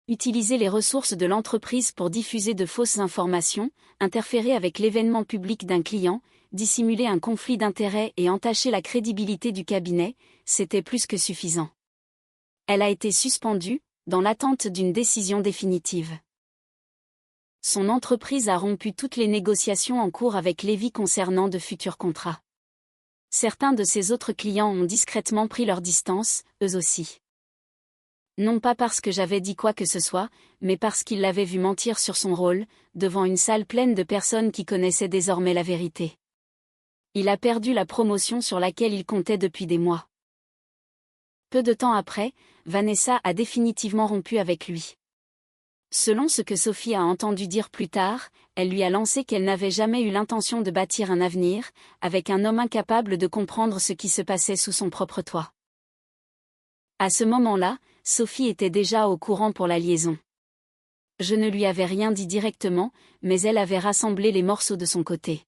Utiliser les ressources de l'entreprise pour diffuser de fausses informations, interférer avec l'événement public d'un client, dissimuler un conflit d'intérêts et entacher la crédibilité du cabinet, c'était plus que suffisant. Elle a été suspendue, dans l'attente d'une décision définitive. Son entreprise a rompu toutes les négociations en cours avec Lévi concernant de futurs contrats. Certains de ses autres clients ont discrètement pris leur distance, eux aussi. Non pas parce que j'avais dit quoi que ce soit, mais parce qu'il l'avait vu mentir sur son rôle, devant une salle pleine de personnes qui connaissaient désormais la vérité. Il a perdu la promotion sur laquelle il comptait depuis des mois. Peu de temps après, Vanessa a définitivement rompu avec lui. Selon ce que Sophie a entendu dire plus tard, elle lui a lancé qu'elle n'avait jamais eu l'intention de bâtir un avenir, avec un homme incapable de comprendre ce qui se passait sous son propre toit. À ce moment-là, Sophie était déjà au courant pour la liaison. Je ne lui avais rien dit directement, mais elle avait rassemblé les morceaux de son côté.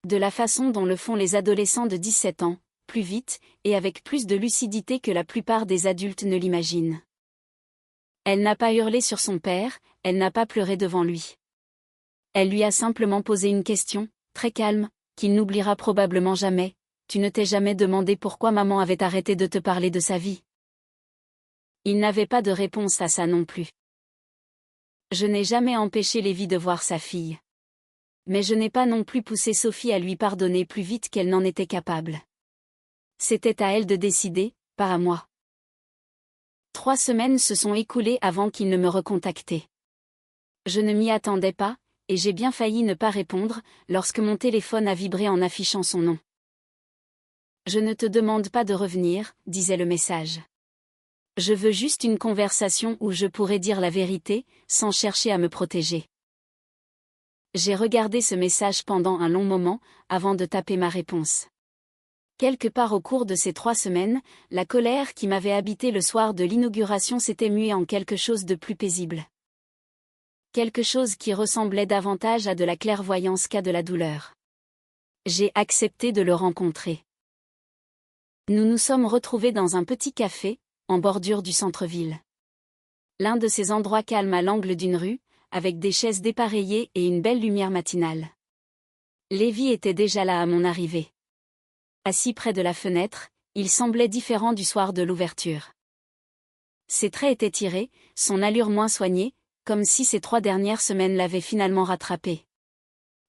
De la façon dont le font les adolescents de 17 ans, plus vite, et avec plus de lucidité que la plupart des adultes ne l'imaginent. Elle n'a pas hurlé sur son père, elle n'a pas pleuré devant lui. Elle lui a simplement posé une question, très calme, qu'il n'oubliera probablement jamais. Tu ne t'es jamais demandé pourquoi maman avait arrêté de te parler de sa vie? Il n'avait pas de réponse à ça non plus. Je n'ai jamais empêché Lévi de voir sa fille. Mais je n'ai pas non plus poussé Sophie à lui pardonner plus vite qu'elle n'en était capable. C'était à elle de décider, pas à moi. 3 semaines se sont écoulées avant qu'il ne me recontactait. Je ne m'y attendais pas, et j'ai bien failli ne pas répondre, lorsque mon téléphone a vibré en affichant son nom. Je ne te demande pas de revenir, disait le message. Je veux juste une conversation où je pourrais dire la vérité, sans chercher à me protéger. J'ai regardé ce message pendant un long moment, avant de taper ma réponse. Quelque part au cours de ces 3 semaines, la colère qui m'avait habité le soir de l'inauguration s'était muée en quelque chose de plus paisible. Quelque chose qui ressemblait davantage à de la clairvoyance qu'à de la douleur. J'ai accepté de le rencontrer. Nous nous sommes retrouvés dans un petit café, en bordure du centre-ville. L'un de ces endroits calmes à l'angle d'une rue, avec des chaises dépareillées et une belle lumière matinale. Lévi était déjà là à mon arrivée. Assis près de la fenêtre, il semblait différent du soir de l'ouverture. Ses traits étaient tirés, son allure moins soignée, comme si ces 3 dernières semaines l'avaient finalement rattrapé.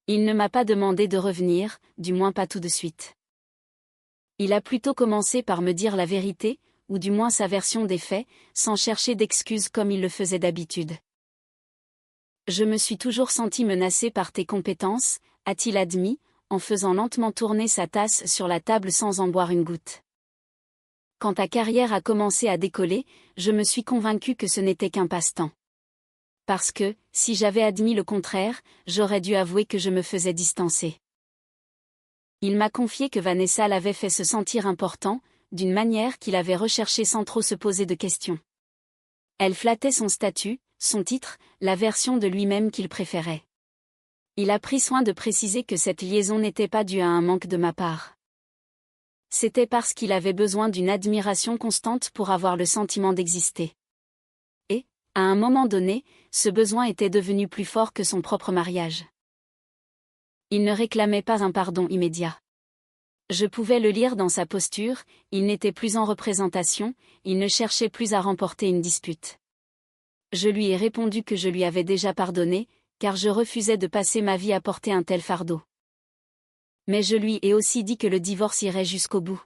Il ne m'a pas demandé de revenir, du moins pas tout de suite. Il a plutôt commencé par me dire la vérité, ou du moins sa version des faits, sans chercher d'excuses comme il le faisait d'habitude. Je me suis toujours senti menacé par tes compétences, a-t-il admis, en faisant lentement tourner sa tasse sur la table sans en boire une goutte. Quand ta carrière a commencé à décoller, je me suis convaincu que ce n'était qu'un passe-temps. Parce que, si j'avais admis le contraire, j'aurais dû avouer que je me faisais distancer. Il m'a confié que Vanessa l'avait fait se sentir important, d'une manière qu'il avait recherchée sans trop se poser de questions. Elle flattait son statut, son titre, la version de lui-même qu'il préférait. Il a pris soin de préciser que cette liaison n'était pas due à un manque de ma part. C'était parce qu'il avait besoin d'une admiration constante pour avoir le sentiment d'exister. Et, à un moment donné, ce besoin était devenu plus fort que son propre mariage. Il ne réclamait pas un pardon immédiat. Je pouvais le lire dans sa posture, il n'était plus en représentation, il ne cherchait plus à remporter une dispute. Je lui ai répondu que je lui avais déjà pardonné, car je refusais de passer ma vie à porter un tel fardeau. Mais je lui ai aussi dit que le divorce irait jusqu'au bout.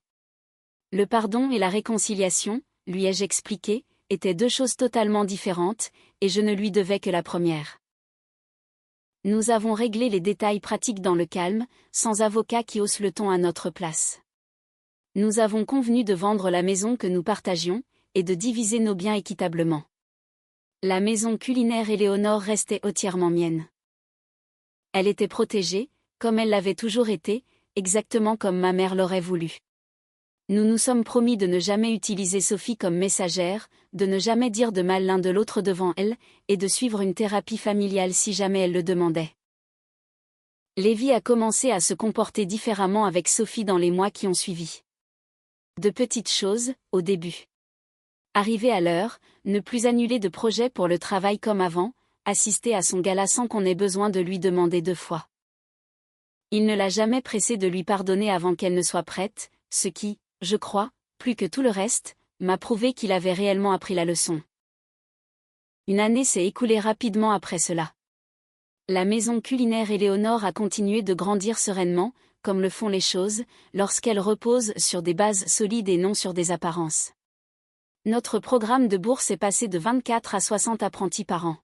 Le pardon et la réconciliation, lui ai-je expliqué, étaient 2 choses totalement différentes, et je ne lui devais que la première. Nous avons réglé les détails pratiques dans le calme, sans avocat qui hausse le ton à notre place. Nous avons convenu de vendre la maison que nous partagions, et de diviser nos biens équitablement. La maison culinaire Éléonore restait entièrement mienne. Elle était protégée, comme elle l'avait toujours été, exactement comme ma mère l'aurait voulu. Nous nous sommes promis de ne jamais utiliser Sophie comme messagère, de ne jamais dire de mal l'un de l'autre devant elle, et de suivre une thérapie familiale si jamais elle le demandait. Lévi a commencé à se comporter différemment avec Sophie dans les mois qui ont suivi. De petites choses, au début. Arriver à l'heure, ne plus annuler de projets pour le travail comme avant, assister à son gala sans qu'on ait besoin de lui demander 2 fois. Il ne l'a jamais pressé de lui pardonner avant qu'elle ne soit prête, ce qui, je crois, plus que tout le reste, m'a prouvé qu'il avait réellement appris la leçon. Une année s'est écoulée rapidement après cela. La maison culinaire Éléonore a continué de grandir sereinement, comme le font les choses, lorsqu'elles reposent sur des bases solides et non sur des apparences. Notre programme de bourse est passé de 24 à 60 apprentis par an.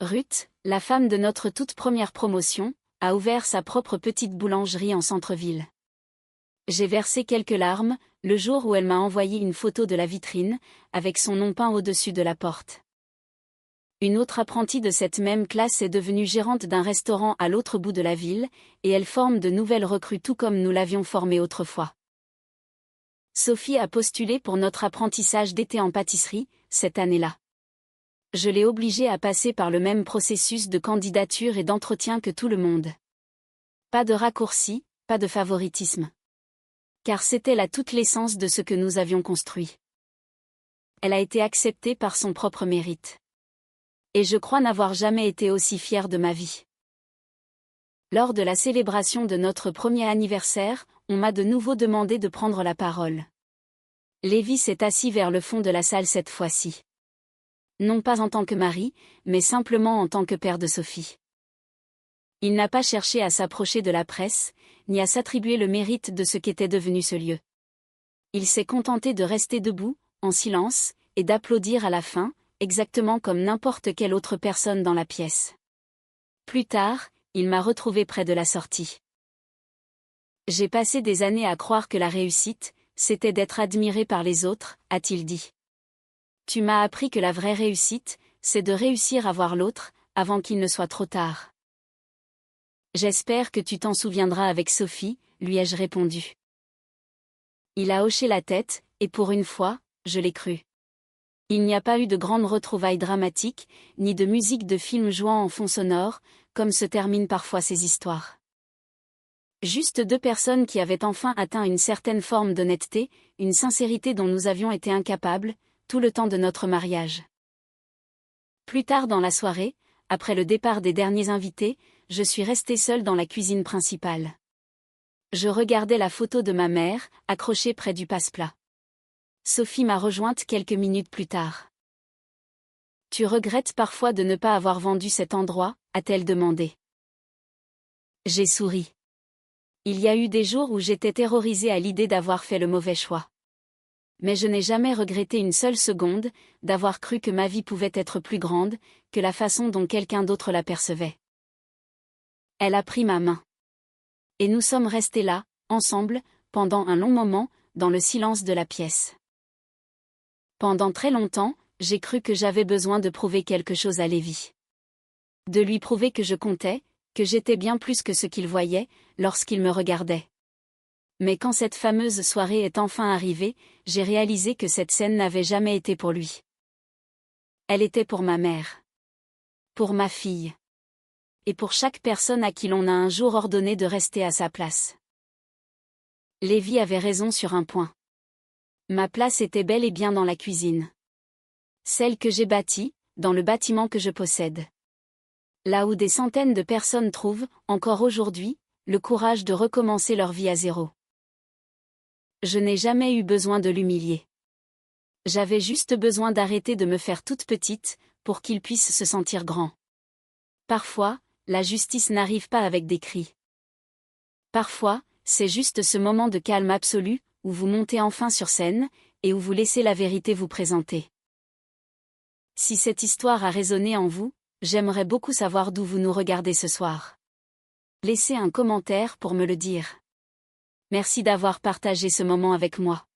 Ruth, la femme de notre toute première promotion, a ouvert sa propre petite boulangerie en centre-ville. J'ai versé quelques larmes, le jour où elle m'a envoyé une photo de la vitrine, avec son nom peint au-dessus de la porte. Une autre apprentie de cette même classe est devenue gérante d'un restaurant à l'autre bout de la ville, et elle forme de nouvelles recrues tout comme nous l'avions formée autrefois. Sophie a postulé pour notre apprentissage d'été en pâtisserie, cette année-là. Je l'ai obligée à passer par le même processus de candidature et d'entretien que tout le monde. Pas de raccourci, pas de favoritisme. Car c'était là toute l'essence de ce que nous avions construit. Elle a été acceptée par son propre mérite. Et je crois n'avoir jamais été aussi fière de ma vie. Lors de la célébration de notre premier anniversaire, on m'a de nouveau demandé de prendre la parole. Lévi s'est assis vers le fond de la salle cette fois-ci. Non pas en tant que mari, mais simplement en tant que père de Sophie. Il n'a pas cherché à s'approcher de la presse, ni à s'attribuer le mérite de ce qu'était devenu ce lieu. Il s'est contenté de rester debout, en silence, et d'applaudir à la fin, exactement comme n'importe quelle autre personne dans la pièce. Plus tard, il m'a retrouvé près de la sortie. J'ai passé des années à croire que la réussite, c'était d'être admiré par les autres, a-t-il dit. Tu m'as appris que la vraie réussite, c'est de réussir à voir l'autre, avant qu'il ne soit trop tard. J'espère que tu t'en souviendras avec Sophie, lui ai-je répondu. Il a hoché la tête, et pour une fois, je l'ai cru. Il n'y a pas eu de grandes retrouvailles dramatiques, ni de musique de film jouant en fond sonore, comme se terminent parfois ces histoires. Juste deux personnes qui avaient enfin atteint une certaine forme d'honnêteté, une sincérité dont nous avions été incapables, tout le temps de notre mariage. Plus tard dans la soirée, après le départ des derniers invités, je suis restée seule dans la cuisine principale. Je regardais la photo de ma mère, accrochée près du passe-plat. Sophie m'a rejointe quelques minutes plus tard. « Tu regrettes parfois de ne pas avoir vendu cet endroit ?» a-t-elle demandé. J'ai souri. Il y a eu des jours où j'étais terrorisée à l'idée d'avoir fait le mauvais choix. Mais je n'ai jamais regretté une seule seconde, d'avoir cru que ma vie pouvait être plus grande, que la façon dont quelqu'un d'autre la percevait. Elle a pris ma main. Et nous sommes restés là, ensemble, pendant un long moment, dans le silence de la pièce. Pendant très longtemps, j'ai cru que j'avais besoin de prouver quelque chose à Lévi. De lui prouver que je comptais, que j'étais bien plus que ce qu'il voyait, lorsqu'il me regardait. Mais quand cette fameuse soirée est enfin arrivée, j'ai réalisé que cette scène n'avait jamais été pour lui. Elle était pour ma mère. Pour ma fille. Et pour chaque personne à qui l'on a un jour ordonné de rester à sa place. Lévi avait raison sur un point. Ma place était bel et bien dans la cuisine. Celle que j'ai bâtie, dans le bâtiment que je possède. Là où des centaines de personnes trouvent, encore aujourd'hui, le courage de recommencer leur vie à zéro. Je n'ai jamais eu besoin de l'humilier. J'avais juste besoin d'arrêter de me faire toute petite, pour qu'il puisse se sentir grand. Parfois, la justice n'arrive pas avec des cris. Parfois, c'est juste ce moment de calme absolu, où vous montez enfin sur scène, et où vous laissez la vérité vous présenter. Si cette histoire a résonné en vous, j'aimerais beaucoup savoir d'où vous nous regardez ce soir. Laissez un commentaire pour me le dire. Merci d'avoir partagé ce moment avec moi.